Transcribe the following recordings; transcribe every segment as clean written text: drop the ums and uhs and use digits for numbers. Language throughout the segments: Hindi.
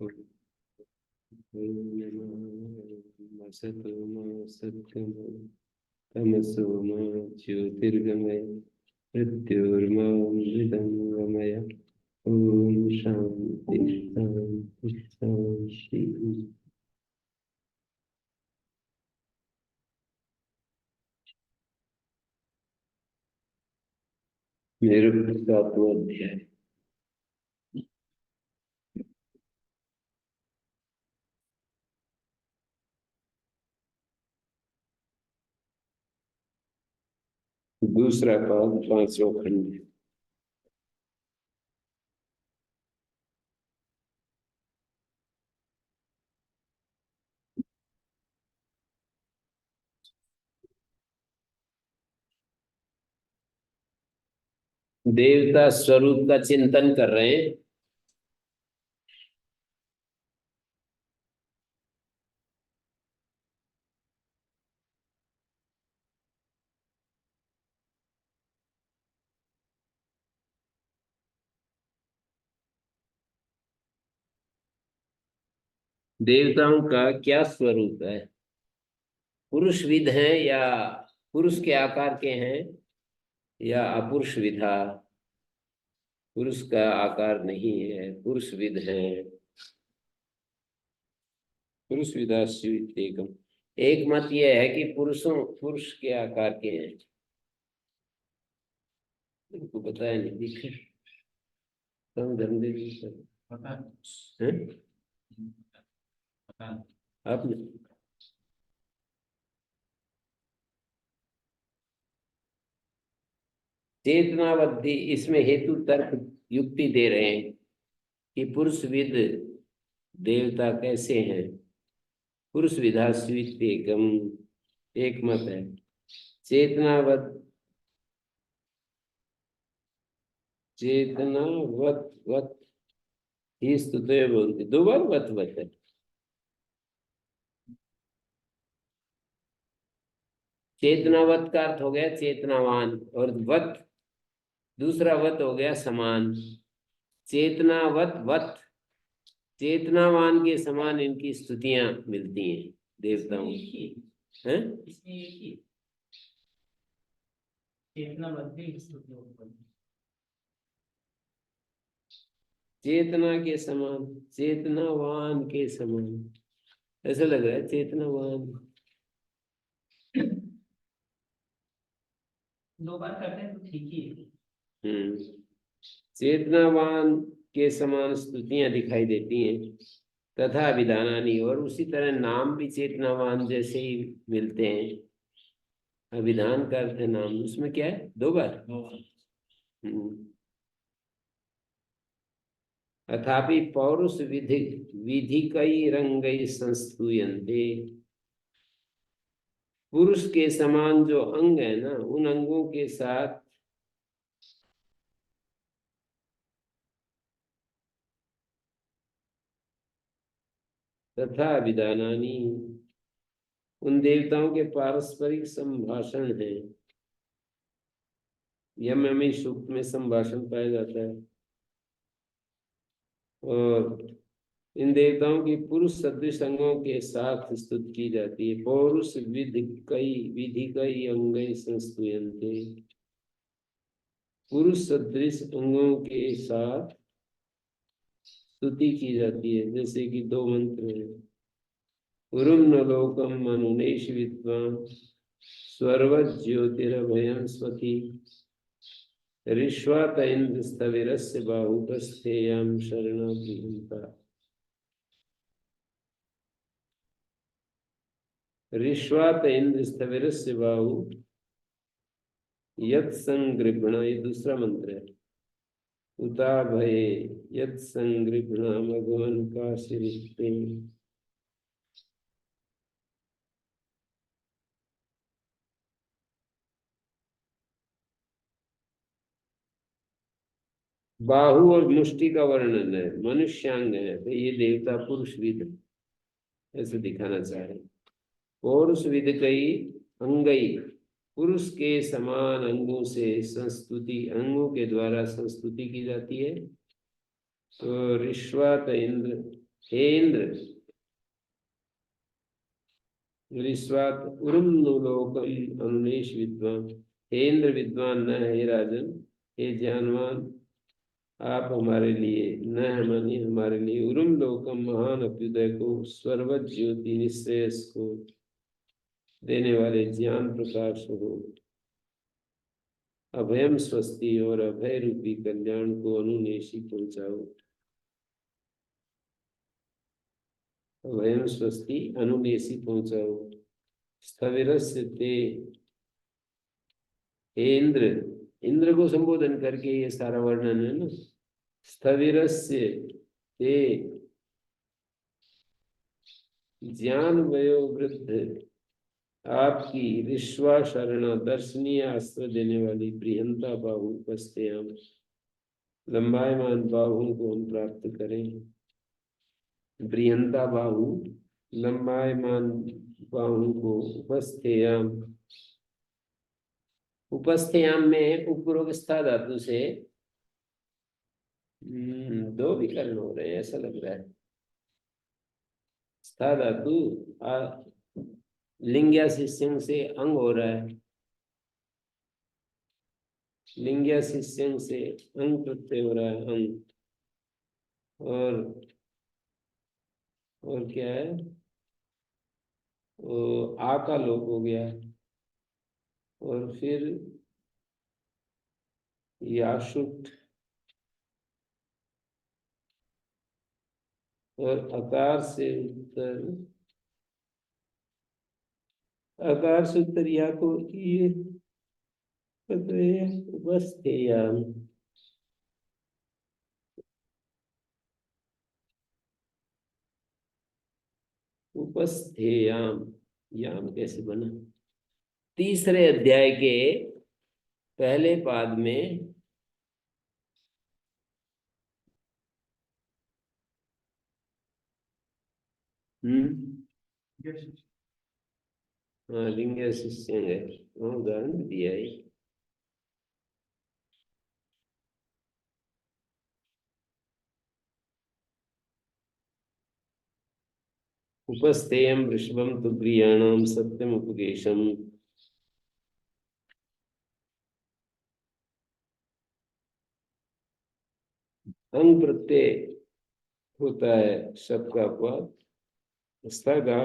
सत्यम तमसो मा ज्योतिर्गमय मृत्युर्मामृतं गमय। ओम शांति शांति शांति। मेरे 7वां अध्याय। दूसरा पाद 5वां खंड। देवता स्वरूप का चिंतन कर रहे हैं। देवताओं का क्या स्वरूप है? पुरुष विद हैं या पुरुष के आकार के हैं या अपुरुष विधा? पुरुष का आकार नहीं है, पुरुष विद है। पुरुष विदा स्वीत एकम। एक मत यह है कि पुरुष के आकार के हैं। इनको बताया नहीं, दिखे धर्मदेव जी आपने चेतनावद्धि इसमें हेतु तर्क युक्ति दे रहे हैं कि पुरुष विद देवता कैसे हैं। पुरुष विधा स्वीत एकम एक मत है। चेतनावत वत ही स्तुते बोलती, दो बार वत है। चेतनावत का अर्थ हो गया चेतनावान, और वत दूसरा वत हो गया समान। चेतनावत वत चेतनावान के समान इनकी स्तुतियां मिलती हैं देवताओं की। हैं? चेतना के समान, चेतनावान के समान, ऐसा लग रहा है चेतनावान। दो बार करते हैं तो ठीक ही है। चेतनावान के समान स्तुतियां दिखाई देती हैं। तथा अभिधानानि, और उसी तरह नाम भी चेतनावान जैसे ही मिलते हैं। अभिधान का अर्थ है नाम, उसमें क्या है? दो बार। अथापि पौरुष विधि विधि कई रंग संस्तूयन्ते। पुरुष के समान जो अंग है ना, उन अंगों के साथ तथा विधानानि, उन देवताओं के पारस्परिक संभाषण है। यम में सूक्त में संभाषण पाया जाता है। और इन देवताओं की पुरुष सदृश अंगों के साथ स्तुति की जाती है। पौरुष विधि कई अंग संस्तुयन्ते। पुरुष सदृश अंगों के साथ स्तुति की जाती है। जैसे कि दो मंत्र हैं। उरुम न लोकम मनुनेश विद्वान स्वर्वत ज्योतिरभयं स्वती ऋष्वात इंद्र स्थविरस्य बाहुकस्थेयं शरणा। ऋष्वात इंद्र स्थविरस्य बाहु यत् संगृभण, ये दूसरा मंत्र है। उता भये यत् संगृभण मघवन काशीरिष्टे। बाहु और मुष्टि का वर्णन है, मनुष्यांग है, तो ये देवता पुरुष विद ऐसे दिखाना चाह रहे हैं। पौरुष विद कई अंगई, पुरुष के समान अंगों से संस्तुति, अंगों के द्वारा संस्तुति की जाती है। तो ऋष्वात इंद्र हे इंद्र विश्वात उरुम लोकम अनुनेश विद्वान। हे इंद्र विद्वान न, हे राजन, हे ज्ञानवान, आप हमारे लिए न, मानी हमारे लिए, उरुम लोकम महान अभ्युदय को, सर्वत ज्योति निश्रेयस को देने वाले ज्ञान प्रकाश हो, अभयम स्वस्ति और अभय रूपी कल्याण को अनुनेशी पहुंचाओ। अभयम स्वस्ति अनुनेशी पहुंचाओ। स्थविरस्य ते, हे इंद्र, इंद्र को संबोधन करके ये सारा वर्णन है ना। स्थविरस्य ते ज्ञान वयो वृद्ध, आपकी ऋष्वा शरणा दर्शनीय आश्रय देने वाली प्रियंता बाहु उपस्थ्याम, लंबायमान बाहुओं को हम प्राप्त करें। प्रियंता बाहु, लंबायमान बाहु को, उपस्थ्याम, उपस्थ्याम में उपरोक्त स्था धातु से दो विकर्ण हो रहे हैं ऐसा लग रहा है। स्था धातु लिंग्या शिष्यंग से अंग हो रहा है, लिंग्या शिष्यंग से अंग प्रत्यय हो रहा है, अंग। और क्या है, आ का लोप हो गया, और फिर याशुट, और अकार से उत्तर, अकार से उत्तर या को ये उपस्थेयाम, उपस्थेयाम, याम कैसे बना। तीसरे अध्याय के पहले पाद में हाँ लिंग शिष्य है, उदाहरण दिया है। उपस्थेयम वृषभम तु प्रियाणाम सत्यम उपदेशम। अंग प्रत्यय होता है शब्द का पद, स्थगा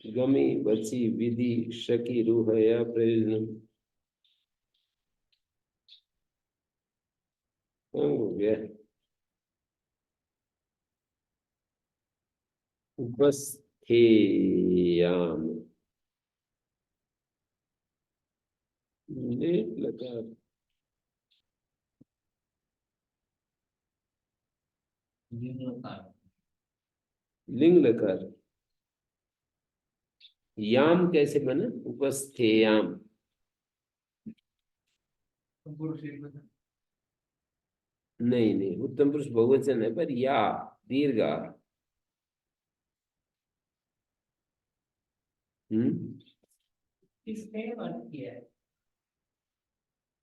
गमी बची विधि शकी रूह या प्रयोजन, अंग हो गया। उपस्थेयाम, लेट लकार, लिंग लकार, याम कैसे बना, उपस्थेयाम। नहीं नहीं, उत्तम पुरुष बहुवचन है, पर या दीर्घा। इसने अर्थ किया है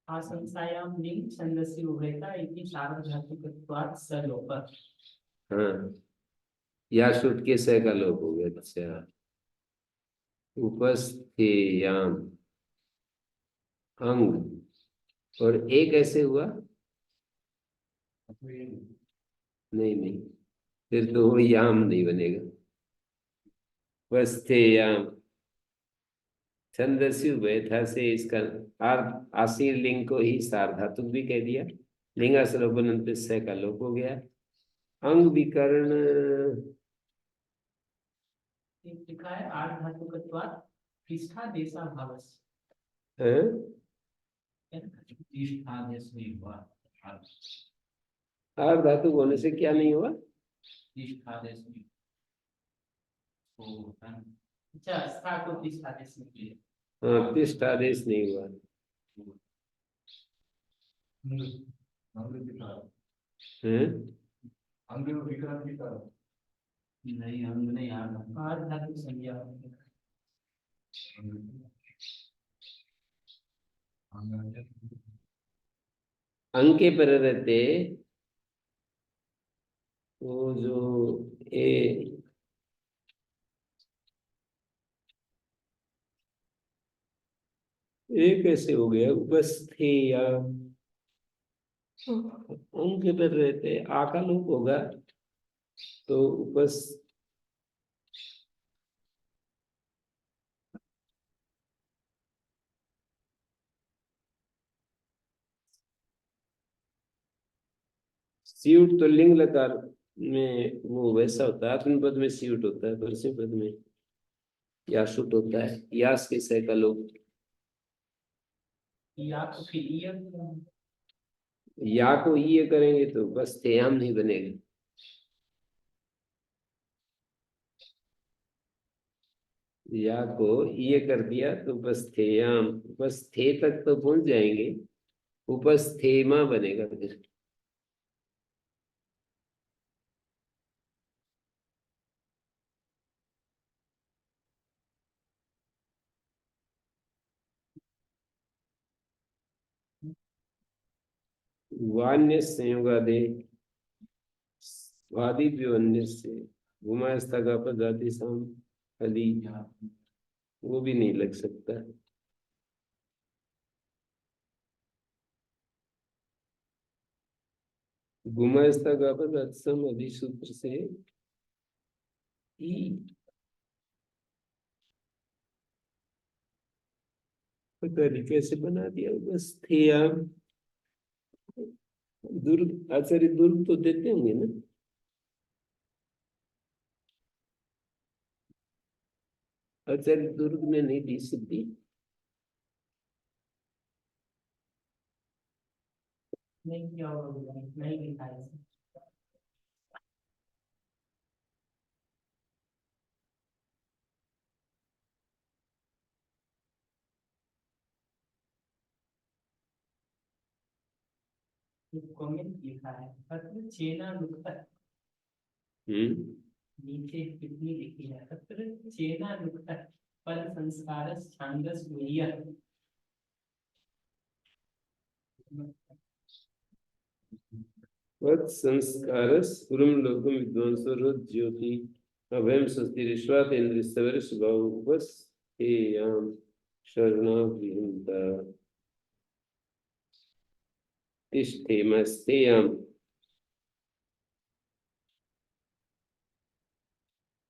आशंसायाम लिंग छंदसी उभयता इति सार्वधातुकत्वात् सलोप। हाँ, या शुट के स का लोप हो गया। अच्छा, उपस्थेयाम अंग, और एक ऐसे हुआ, नहीं नहीं, फिर तो वो याम नहीं बनेगा। उपस्थेयाम छंदस्यु बैठा से इसका अर्थ आशीर लिंग को ही सार्वधातुक भी कह दिया, लिंगा सलोपन स का लोप हो गया। अंग विकर्ण लिखा है आर्धातुकत्वात् तिष्ठा देशा भावस्य, है, तिष्ठा देश नहीं हुआ, धातु होने से क्या नहीं हुआ, तिष्ठा देश नहीं। अच्छा, स्था को तिष्ठा देश नहीं, हाँ तिष्ठ आदेश नहीं हुआ। है अंग विकरण की तरह नहीं, अंग नहीं, आर्धातुक संज्ञा। अंग के पर रहते वो जो ए एक ऐसे हो गया उपस्थेया, अंक पर रहते आका लोप होगा तो उपस सीउट तो लिंग लकार में वो वैसा होता है, आत्म पद में सीउट होता है, परस्मै पद में यासुट होता है, यास के सह का लोप। या तो फिर ये या को ये करेंगे तो बस थेयाम नहीं बनेगा। या को ये कर दिया तो बस थेयाम, बस थे तक तो पहुंच जाएंगे, उपस्थेमा बनेगा फिर। वान्य संयोगादे वादी अन्य से घुमा स्थगा पदाति साम अली, वो भी नहीं लग सकता। घुमा स्थगा पदाति सम अली सूत्र से ई, पता नहीं कैसे बना दिया, बस थे आप दुर्ग, आचार्य दुर्ग तो देते होंगे ना। आचार्य दुर्ग ने नहीं दी सिद्धि। नहीं किया होगा, नहीं लिखा है। कमेंट लिखा है पत्र चेना नुक्ता, नीचे कितनी लिखी है पत्र चेना नुक्ता फल संस्कार छांदस मीडिया। वत् संस्कारस पुरम लोकम विद्वांसो रोज ज्योति अभयम स्वस्ति ऋष्वात इंद्र सवर स्वभाव उपस हे याम शरणाभिहंता तिष्ठेमस्ते याम।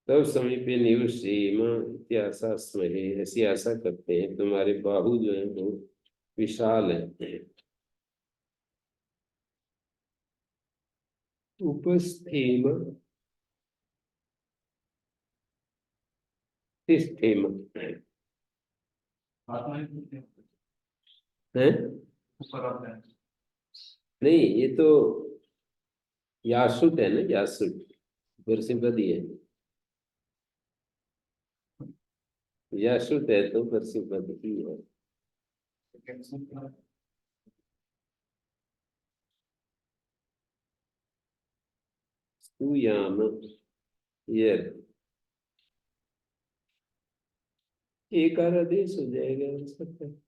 तब समीपे निवसेम इत्याशा स्महे, ऐसी आशा करते हैं तुम्हारे बाहु जो है वो विशाल है। उपस्थेम तिष्ठेम है, ऊपर आता है। नहीं ये तो यासुट है ना, यासुट परसिपदी है, यासुट है तो परसिपद ही है। स्तूयाम ये एक आदेश हो जाएगा हो सकता है।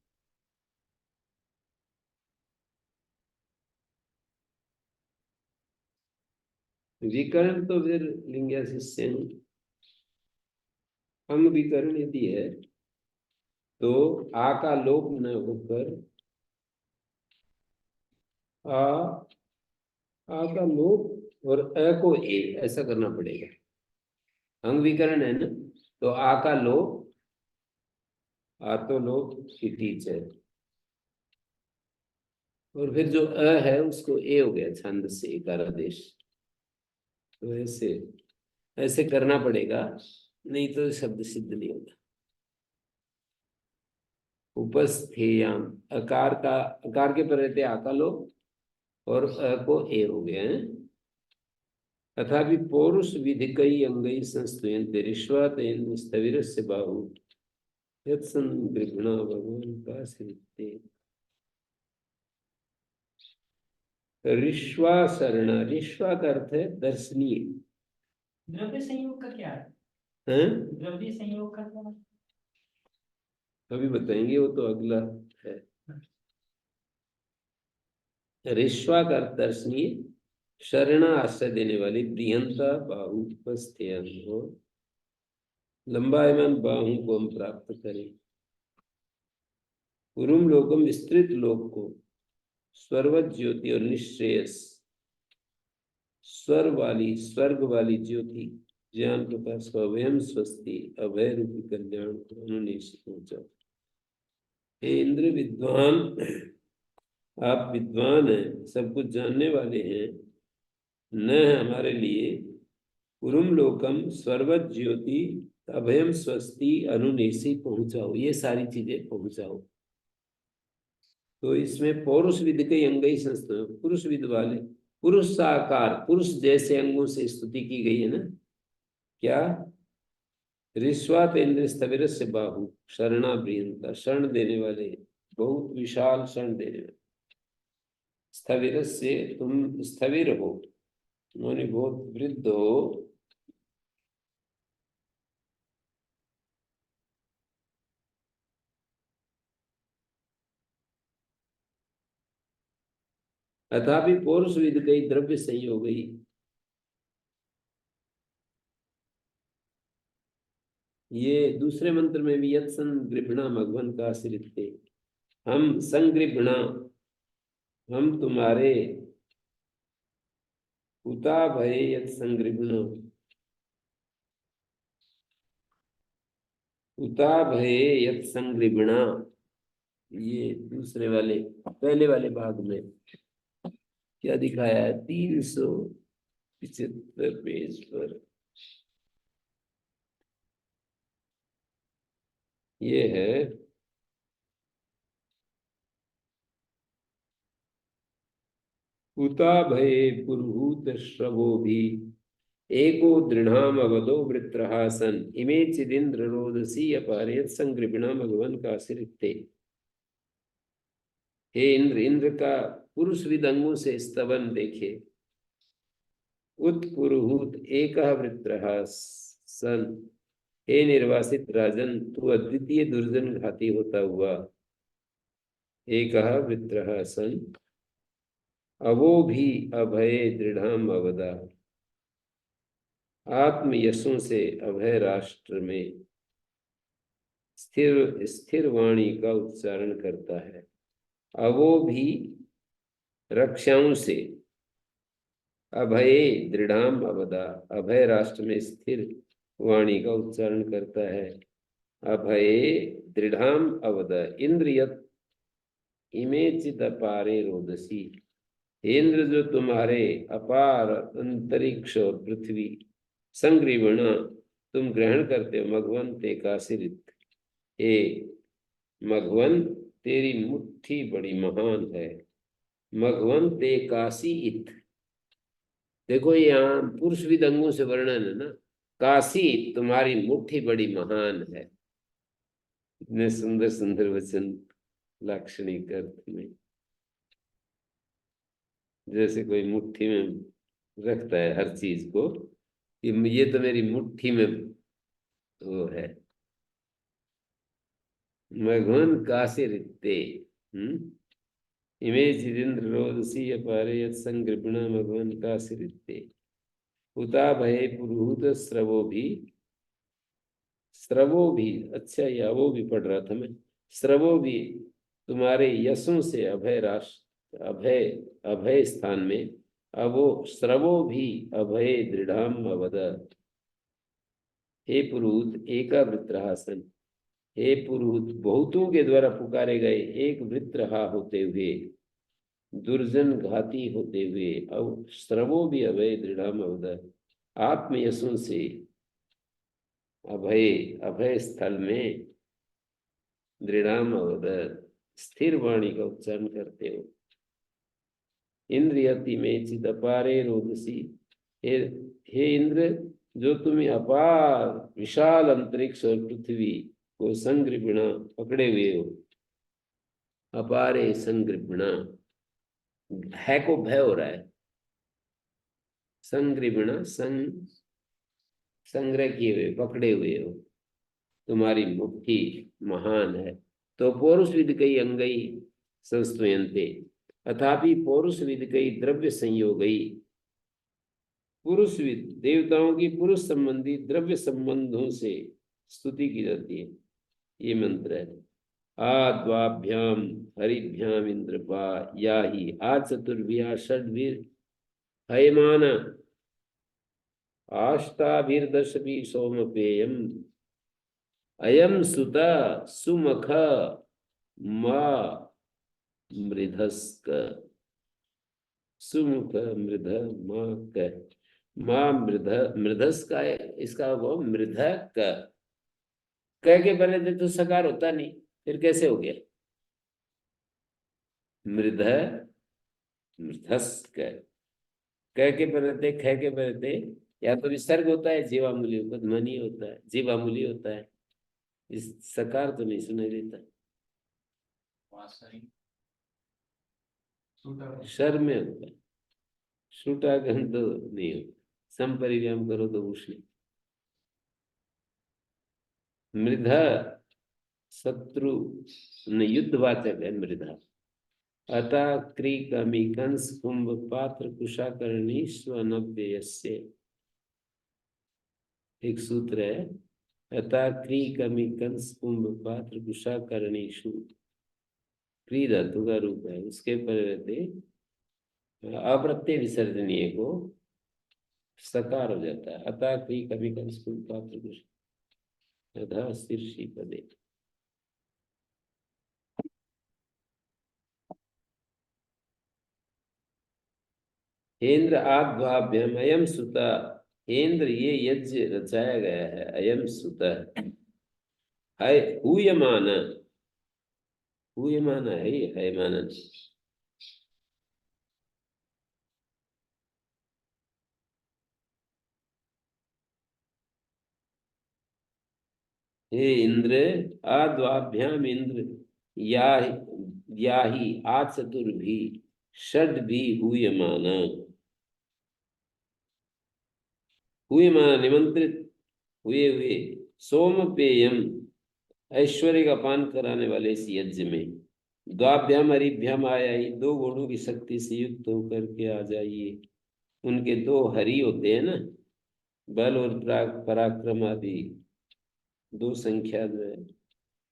विकर्ण तो फिर लिंग्याशिष्य अंग विकर्ण यदि है तो आ का लोप न होकर आ का लोप और अ को ए ऐसा करना पड़ेगा। अंग विकर्ण है ना, तो आ का लोप, आ तो लोप टीचर, और फिर जो अ है उसको ए हो गया छंद से एकार आदेश। तो ऐसे ऐसे करना पड़ेगा, नहीं तो शब्द सिद्ध नहीं होगा। उपस्थेयाम अकार का, अकार के पर रहते आ का लोप और अ को ए हो गया है। तथापि पौरुष विधि कई अंगई संस्तुयन्ते ऋष्वातेन स्थविरस्य बाहु यत्सन् गृह्णा भगवान का सिद्धि। ऋष्वा शरण, ऋष्वा का अर्थ है दर्शनीय। द्रव्य संयोग का क्या है? हैं? द्रव्य संयोग का क्या है? अभी बताएंगे, वो तो अगला है। ऋष्वा का अर्थ दर्शनीय, शरण आश्रय देने वाली, प्रियंता बाहु उपस्थेयन हो, लंबायमान बाहु को हम प्राप्त करें। पुरुम लोकम विस्तृत लोक को, स्वर्वत ज्योति और निश्रेयस, स्वर्ग वाली ज्योति, ज्ञान प्रकाश का अभयम स्वस्ति, अभय रूपी कल्याण को अनुनिश पहुंचा। हे इंद्र विद्वान, आप विद्वान हैं, सब कुछ जानने वाले हैं, न हमारे लिए पुरुम लोकम स्वर्वत ज्योति अभयम स्वस्ति अनुनेसी पहुंचाओ, ये सारी चीजें पहुंचाओ। तो इसमें पौरुष विद के अंगई संस्था, पुरुष विद वाले, पुरुष साकार, पुरुष जैसे अंगों से स्तुति की गई है ना। क्या? ऋष्वात इंद्र स्थविर से बाहु शरणा प्रियंता, शरण देने वाले, बहुत विशाल शरण देने वाले। स्थविर से तुम स्थविर हो, माने बहुत वृद्ध हो। अथापि पौरुष विद गई द्रव्य संयोग गई। ये दूसरे मंत्र में भी यत संगृभणा मघवन का आश्रित थे। हम संगृभणा, हम तुम्हारे, उता भय यत संगृभणा, उता भय यत संगृभणा, ये दूसरे वाले, पहले वाले भाग में क्या दिखाया है? 375 पेज पर ये है। उता भये पुरुहूत श्रवो भी, एको दृढ़ाम अवधो वृत्रहा सन, इमे चिदिंद्र रोदसी अपारे संगृभिणा भगवन का सिरिते। हे इंद्र, इंद्र का पुरुष विद अंगों से स्तवन देखे। उत्पुरुहूत एक वृत्रहा सन, हे निर्वासित राजन, तू अद्वितीय दुर्जन घाती होता हुआ। एक वृत्रहा सन, अवो भी अभय दृढ़ाम अवदा, आत्म यशों से अभय राष्ट्र में स्थिर स्थिर वाणी का उच्चारण करता है। अवो भी रक्षाओं से, अभय दृढ़ाम अवदा, अभय राष्ट्र में स्थिर वाणी का उच्चारण करता है। अभय दृढ़ाम अवदा इंद्रियत इमे चित अपारे रोदसी, इंद्र जो तुम्हारे अपार अंतरिक्ष और पृथ्वी संग्रीवणा तुम ग्रहण करते हो। मघवन ते कासिरित, हे मघवन तेरी मुट्ठी बड़ी महान है। मघवन ते काशी इत, देखो यहाँ पुरुष विद अंगों से वर्णन है ना। काशी तुम्हारी मुट्ठी बड़ी महान है। इतने सुंदर सुंदर वचन लाक्षणिक अर्थ में, जैसे कोई मुट्ठी में रखता है हर चीज को, ये तो मेरी मुट्ठी में वो है। मघवन काशी रित्ते, इमे जितेंद्र रोदसी अपारे यत् संगृभणा मघवन काशी रित्ते। उता भये पुरुहूत स्रवो भी, स्रवो भी, अच्छा या वो भी पढ़ रहा था मैं। स्रवो भी तुम्हारे यशों से अभय राष्ट्र, अभय अभय स्थान में, अवो स्रवो भी अभय दृढ़ाम अवद। हे पुरुहूत एका वृत्रहासन, हे पुरुहूत बहुतों के द्वारा पुकारे गए एक वृत्रहा होते हुए, दुर्जन घाती होते हुए, अब स्रवो भी अभय दृढ़ाम अवद, आत्म यशों से अभय अभय स्थल में दृढ़ाम अवद स्थिर वाणी का उच्चारण करते हो। इंद्रियति में चिद अपारे रोदसी, हे इंद्र जो तुम्हें अपार विशाल अंतरिक्ष और पृथ्वी को संग्रहणा पकड़े हुए हो। अपारे संग्रहणा, है को भय हो रहा है। संग्रहणा संग्रह किए हुए, पकड़े हुए हो, तुम्हारी मुट्ठी महान है। तो पौरुष विद कई अंगई संस्तुयन्ते, अथापि पौरुष विद कई द्रव्य संयोगई, पुरुष विद देवताओं की पुरुष संबंधी द्रव्य संबंधों से स्तुति की जाती है। ये मंत्र है। आद्वाभ्याम हरिभ्याम इंद्रपा या ही आ चतुर्भ्या षड्भिर हयमान आष्टाभिर्दशभि सोमपेयम अयम सुत सुमख मा मृधस्क सुमुख मृध मा क मा मृध मृधस का है, इसका वो मृध क के पहले थे तो सकार होता नहीं, फिर कैसे हो गया मृध मृधस्क क के पहले थे ख के पहले थे, या तो विसर्ग होता है जीवामूली होता है, ध्वनि होता है जीवामूली होता है, इस सकार तो नहीं सुनाई देता। शर में होता है, श्रुतागम तो नहीं होता, संपरिव्याम करो तो उष्ण। मृधा शत्रु युद्धवाचक है मृधा। अतः क्री कमी कंस कुंभ पात्र कुशाकर्णी स्वनव्ययस्य, एक सूत्र है। अतः क्री कमी कंस कुंभ पात्र कुशाकर्णीषु, क्री धातु का रूप है, उसके परिवर्ते अप्रत्यय विसर्जनीय को सकार हो जाता है। अतः क्री कमी कंस कुंभ पात्र कुश शीर्षी पदे। हेन्द्र आद्वाभ्यम अयम सुता, हेन्द्र ये यज्ञ रचाया गया है, अयम सुता है हूयमान, हूयमान है हयमान। हे इंद्र आद्वाभ्याम इंद्र या याहि आ चतुर्भी षड भी हूयमान, हूयमान निमंत्रित हुए हुए सोम पेयम ऐश्वर्य का पान कराने वाले इस यज्ञ में द्वाभ्याम हरिभ्याम आया ही, दो घोड़ों की शक्ति से युक्त होकर के आ जाइए। उनके दो हरि होते हैं ना, बल और पराक्रम आदि दो संख्या जो है।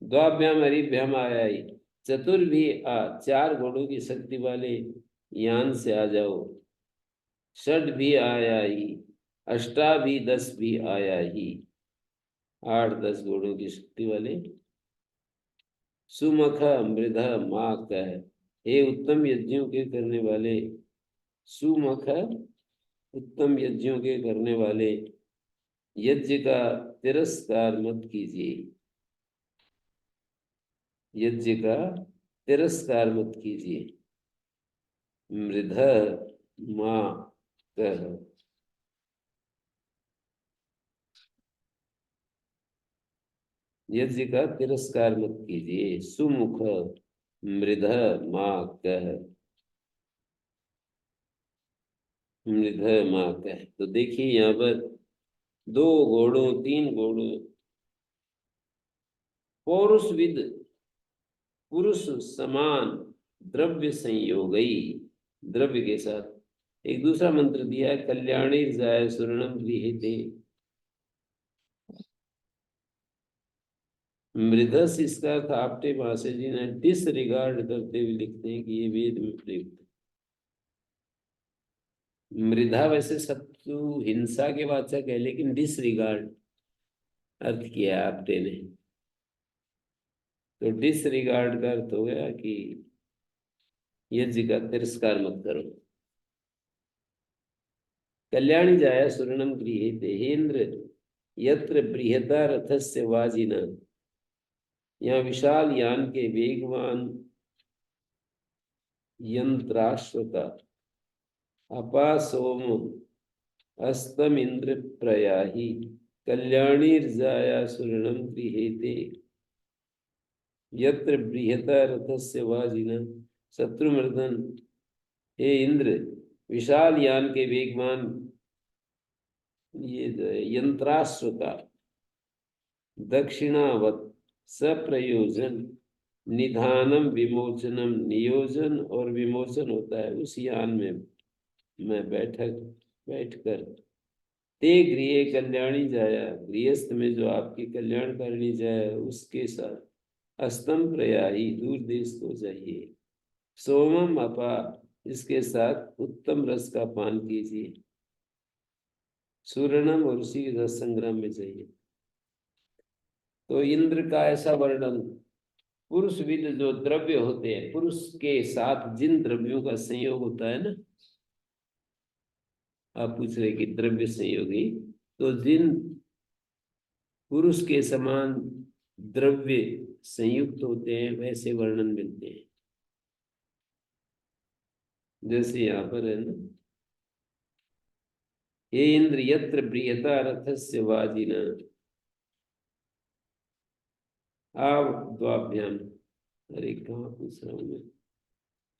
द्वाभ्याम हरिभ्याम आया ही, चतुर्भी आ चार घोड़ों की शक्ति वाले यान से आ जाओ। षड भी आया ही, अष्टा भी दस भी आया ही, आठ दस घोड़ों की शक्ति वाले। सुमख मृध मा कह, हे उत्तम यज्ञों के करने वाले, सुमख उत्तम यज्ञों के करने वाले, यज्ञ का तिरस्कार मत कीजिए, यज्ञ का तिरस्कार मत कीजिए। मृध मा कह, यज्ञ का तिरस्कार मत कीजिए। सुमुख मृध मा कह, मृध मा कह। तो देखिए यहाँ पर दो घोड़ों तीन घोड़ों पौरुषविद पुरुष समान द्रव्य संयोगई, द्रव्य के साथ एक दूसरा मंत्र दिया है, कल्याणी जाय सुवर्णम गृहीते। मृधस इसका अर्थ आपटे भाषा जी ने डिसरिगार्ड करते हुए लिखते हैं कि ये वेद में प्रयुक्त। मृधा वैसे शत्रु हिंसा के वाचक है, लेकिन डिसरिगार्ड अर्थ किया है आपटे ने। तो डिसरिगार्ड का अर्थ हो गया कि यज्ञ का तिरस्कार मत करो। कल्याणी जाया सुवर्णम गृहीते, हेन्द्र यत्र बृहदा रथस्य वाजिना, यहाँ विशाल यान के वेगवान यंत्राश्व का अपासोम अस्तम इंद्र प्रयाही कल्याणीर्जाया सुवर्णम गृहीते, यत्र बृहता रथस्य वाजिना। शत्रुमर्दन, हे इंद्र विशाल यान के वेगवान ये यंत्राश्व का दक्षिणावत सप्रयोजन निधानम विमोचनम, नियोजन और विमोचन होता है उस यान में मैं बैठकर ते गृह कल्याणी जाया, गृहस्थ में जो आपकी कल्याणकारिणी जाया उसके साथ अस्तम प्रयाही, दूर देश को जाइए। सोमम अपा, इसके साथ उत्तम रस का पान कीजिए। सुवर्णम, और उसी के साथ संग्राम में जाइए। तो इंद्र का ऐसा वर्णन, पुरुष विद जो द्रव्य होते हैं, पुरुष के साथ जिन द्रव्यों का संयोग होता है ना, आप पूछ रहे कि द्रव्य संयोगी, तो जिन पुरुष के समान द्रव्य संयुक्त होते हैं वैसे वर्णन मिलते हैं। जैसे यहाँ पर है ना, ये इंद्र यत्र प्रियता रथस्य वाजिना आद्वाभ्याम, अरे कहाँ पूछ रहा हूँ मैं,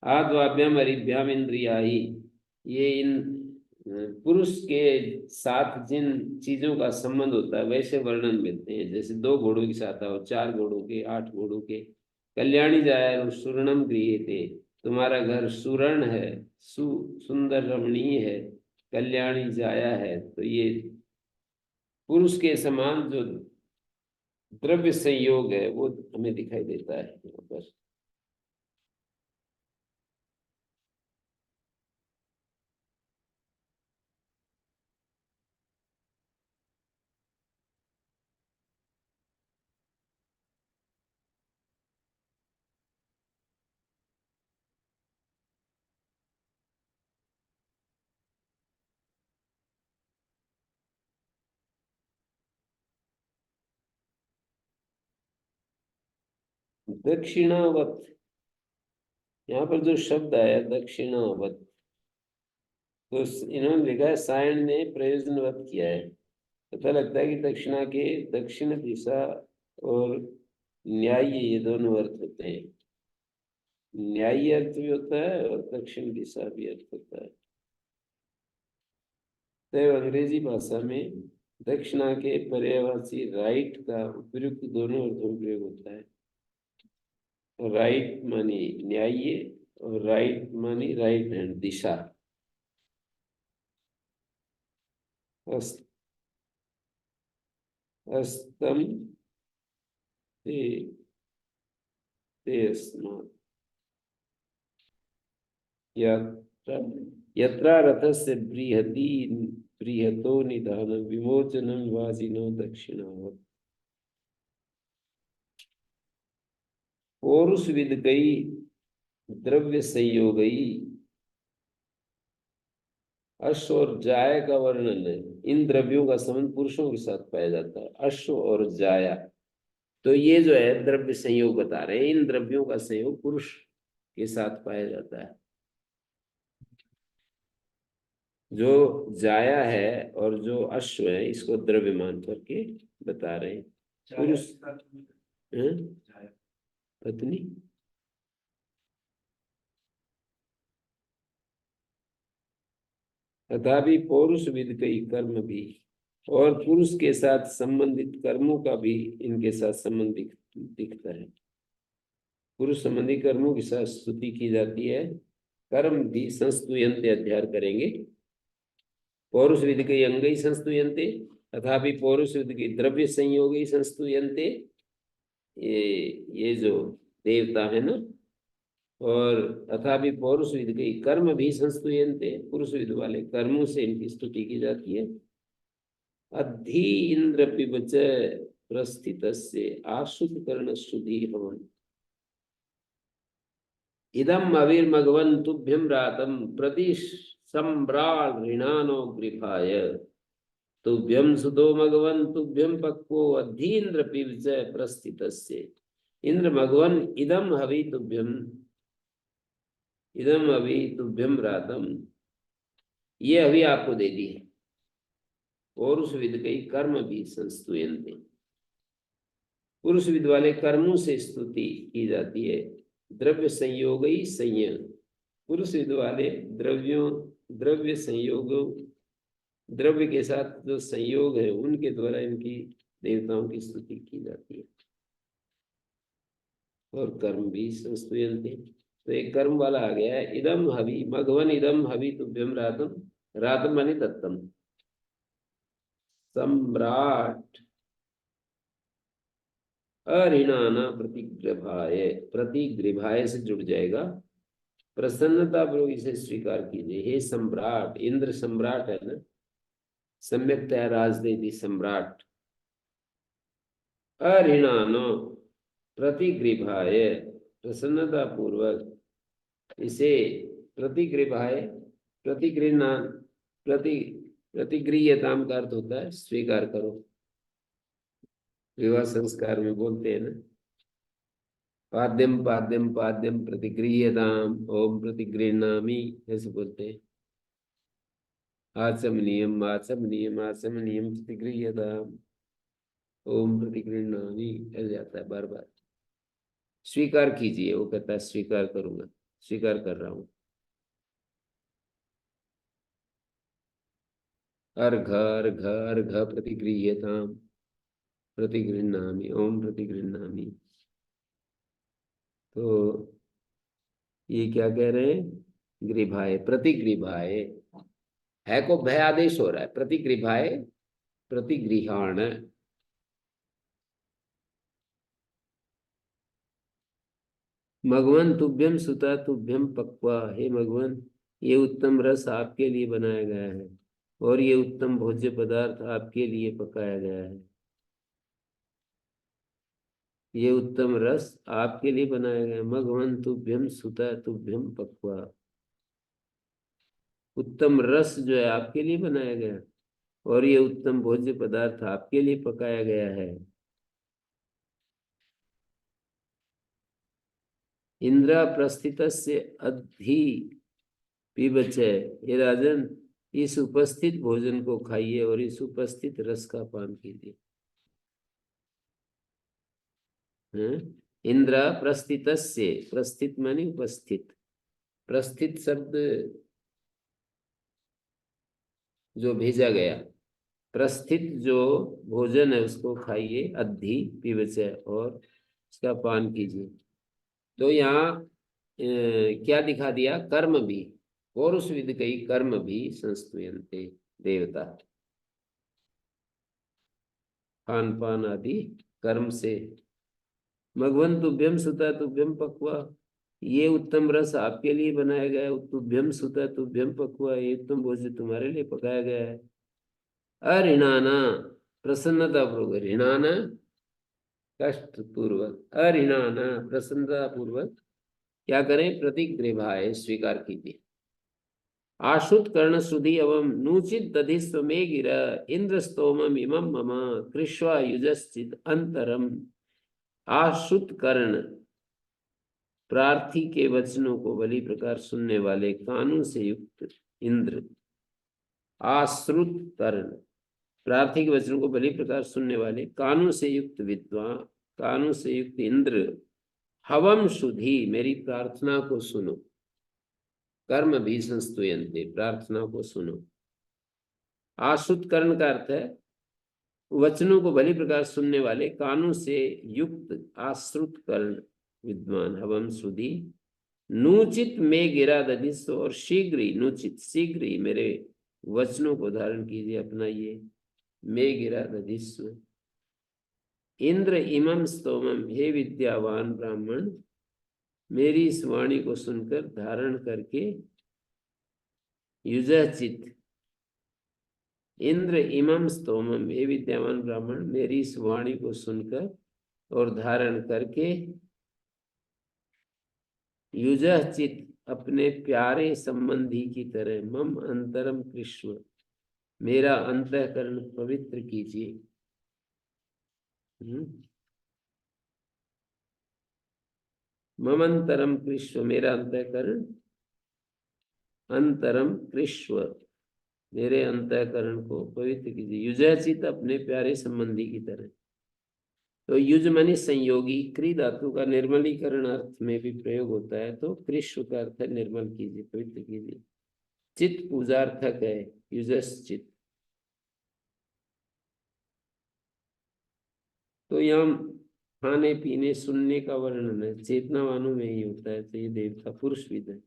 आद्वाभ्याम हरिभ्याम इंद्रिया ही, ये इन पुरुष के साथ जिन चीजों का संबंध होता है वैसे वर्णन मिलते हैं। जैसे 2 घोड़ों के साथ आओ, 4 घोड़ों के, 8 घोड़ों के। कल्याणी जाय सुवर्णम गृह्यते, तुम्हारा घर सुवर्ण है, सुंदर रमणीय है, कल्याणी जाया है। तो ये पुरुष के समान जो द्रव्य संयोग है वो हमें दिखाई देता है यहाँ पर। दक्षिणावत, यहाँ पर जो शब्द आया दक्षिणावत, तो इन्होंने लिखा है, सायण ने प्रयोजनवत किया है। पता लगता है कि दक्षिणा के दक्षिण दिशा और न्याय्य, ये दोनों अर्थ होते हैं। न्याय्य अर्थ भी होता है और दक्षिण दिशा भी अर्थ होता है। तो अंग्रेजी भाषा में दक्षिणा के पर्यायवाची राइट का उपयुक्त दोनों अर्थों में प्रयोग होता है। राइट मानी न्याय्य और राइट मानी राइट हैंड, दिशा। अस्तम ते ते अस्मात् यत्र रथस्य बृहति बृहतो निधान विमोचनं वासिनो दक्षिणावत्। पौरुष विद गई द्रव्य संयोगई, अश्व और जाया का वर्णन है। इन द्रव्यों का संबंध पुरुषों के साथ पाया जाता है, अश्व और जाया। तो ये जो है द्रव्य संयोग बता रहे हैं, इन द्रव्यों का संयोग पुरुष के साथ पाया जाता है। जो जाया है और जो अश्व है, इसको द्रव्य मान करके बता रहे हैं। पुरुष पत्नी, तथापि पौरुष विद कई कर्म भी, और पुरुष के साथ संबंधित कर्मों का भी इनके साथ संबंध दिखता है। पुरुष संबंधी कर्मों के साथ स्तुति की जाती है। कर्म भी संस्तुयन्ते, अध्याय करेंगे। पौरुष विद कई अंगई संस्तुयन्ते, तथापि पौरुष विद कई द्रव्य संयोगी संस्तुयन्ते। ये जो देवता है ना, और तथापि पौरुष विद कई कर्म भी संस्तुयन्ते, पुरुष विद वाले कर्मों से इनकी स्तुति की जाती है। अद्धि इंद्र पिबच प्रस्थितस्य आशुत कर्ण सुधी हवन, इदम अविर्मघवन तुभ्यम रातम प्रति सम्राल ऋणानो गृहाय, तुभ्यम सुतो मघवन तुभ्यम पक्वो अद्धीन्द्र पिबच प्रस्थितस्य। इंद्र मघवन इदम हवि तुभ्यम, इदम हवि तुभ्यम रातम, ये हवि आपको दे दी है। पौरुष विद कई कर्म भी संस्तुयन्ते, पुरुष विद वाले कर्मों से स्तुति की जाती है। द्रव्य संयोग ही संयम, पुरुष विद वाले द्रव्यों, द्रव्य संयोगों, द्रव्य के साथ जो संयोग है उनके द्वारा इनकी देवताओं की स्तुति की जाती है। और कर्म भी संस्तुयन्ते, तो एक कर्म वाला आ गया है। इदम हवि मघवन इदम हवि तुभ्यम रातम, रातम माने दत्तम। सम्राट अरिणाना प्रतिग्रभाय, प्रतिग्रभाय से जुड़ जाएगा। प्रसन्नता पूर्वक इसे स्वीकार कीजिए। हे सम्राट, इंद्र सम्राट है ना, सम्यक्तया राजदेवी सम्राट। अरिणानो प्रतिग्रभाय, प्रसन्नता पूर्वक इसे प्रतिग्रभाय, प्रतिगृहना, प्रति प्रतिगृह्यताम का अर्थ होता है स्वीकार करो। विवाह संस्कार में बोलते हैं ना, पाद्यम पाद्यम पाद्यम प्रतिगृह्यताम ओम प्रतिगृह्णामि, ऐसे बोलते हैं। आचमनीयम आचमनीयम आचमनीयम प्रतिगृह्यताम ओम प्रतिगृह्णामि, ऐसे जाता है बार बार। स्वीकार कीजिए, वो कहता है स्वीकार करूंगा, स्वीकार कर रहा हूं। अर्घ अर्घ अर्घ प्रतिगृह्यताम प्रतिगृह्णामि ओम प्रतिगृह्णामि। तो ये क्या कह रहे हैं? गृभाए, प्रतिगृभाए, है को भय आदेश हो रहा है। प्रतिगृभाए प्रतिगृहाण। मघवन तुभ्यम सुता तुभ्यम पक्वा, हे मघवन ये उत्तम रस आपके लिए बनाया गया है और ये उत्तम भोज्य पदार्थ आपके लिए पकाया गया है। ये उत्तम रस आपके लिए बनाया गया है। मघवन तुभ्यम सुता तुभ्यम पक्वा, उत्तम रस जो है आपके लिए बनाया गया और ये उत्तम भोज्य पदार्थ आपके लिए पकाया गया है। इंद्रा प्रस्थितस्य अधि पिबचय, हे राजन इस उपस्थित भोजन को खाइए और इस उपस्थित रस का पान कीजिए। इंद्र प्रस्थितस्य, प्रस्थित माने उपस्थित, प्रस्थित शब्द जो भेजा गया, प्रस्थित जो भोजन है उसको खाइए, अधि पिबचय और उसका पान कीजिए। तो यहाँ क्या दिखा दिया? कर्म भी, पौरुष विद कई कर्म भी संस्तुयन्ते देवता, खान पान आदि कर्म से। मघवन तुभ्यम सुता तुभ्यम पक्वा, ये उत्तम रस आपके लिए बनाया गया है। तुभ्यम सुता तुभ्यम पक्वा, ये उत्तम भोजन तुम्हारे लिए पकाया गया है। अरिणाना, प्रसन्नता पूर्वक, ऋणाना कष्ट पूर्वक, अरिणाना प्रसन्नता पूर्वक क्या करें? प्रतिगृभाए, स्वीकार कीजिए। आशुत कर्ण श्रुति अवम नूचित दधिस्व मे गिरा इंद्र स्तोमम इमम मम कृष्वा युजश्चित अंतरम। आश्रुत कर्ण, प्रार्थी के वचनों को भली प्रकार सुनने वाले, कानों से युक्त इंद्र। आश्रुत कर्ण, प्रार्थी के वचनों को भली प्रकार सुनने वाले, कानों से युक्त विद्वान, कानों से युक्त इंद्र। हवम शुद्धि, मेरी प्रार्थना को सुनो। कर्म भी संस्तुयन्ते, प्रार्थना को सुनो। आश्रुत कर्ण का अर्थ है वचनों को भली प्रकार सुनने वाले, कानों से युक्त आश्रुत कर्ण विद्वान। हवम श्रुति नूचित में गिरा दधिस्व, और शीघ्र ही, नूचित शीघ्र ही मेरे वचनों को धारण कीजिए, अपनाइए। में गिरा दधिस्व। इंद्र इमम स्तोमम, हे विद्यावान ब्राह्मण मेरी इस वाणी को सुनकर धारण करके, युजचित, इंद्र इमम स्तोमम, हे विद्यावान ब्राह्मण मेरी इस वाणी को सुनकर और धारण करके, युजचित अपने प्यारे संबंधी की तरह, मम अंतरम कृष्ण मेरा अंतःकरण पवित्र कीजिए। मम अंतरम कृष्ण, मेरा अंतःकरण, अंतरम कृष्ण मेरे अंतःकरण को पवित्र कीजिए। युजचित अपने प्यारे संबंधी की तरह। तो युज माने संयोगी, क्री धातु का निर्मलीकरण अर्थ में भी प्रयोग होता है, तो कृष्ण का अर्थ है निर्मल कीजिए, पवित्र कीजिए। चित्त पूजार्थक है युजश्चित। तो यहाँ खाने पीने सुनने का वर्णन है, चेतनावानों में ही होता है, तो ये देवता पुरुष विद है।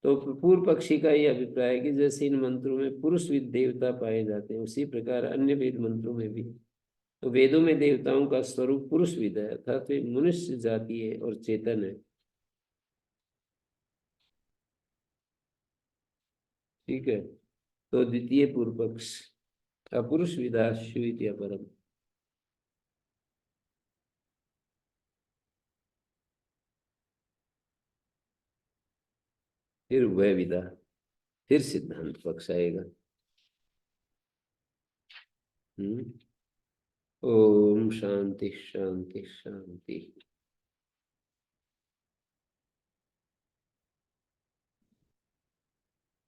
तो पूर्व पक्षी का ये अभिप्राय है कि जैसे इन मंत्रों में पुरुष विद देवता पाए जाते हैं, उसी प्रकार अन्य वेद मंत्रों में भी तो वेदों में देवताओं का स्वरूप पुरुष विद है, अर्थात वे मनुष्य जाति है और चेतन है। ठीक है, तो द्वितीय पूर्व पक्ष अपुरुष विदा शुइत या परम। फिर वह विदा, फिर सिद्धांत पक्ष आएगा। ओम शांति शांति शांति।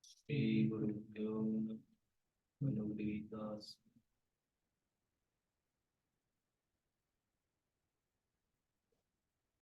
श्री गुरुभ्यो नमः।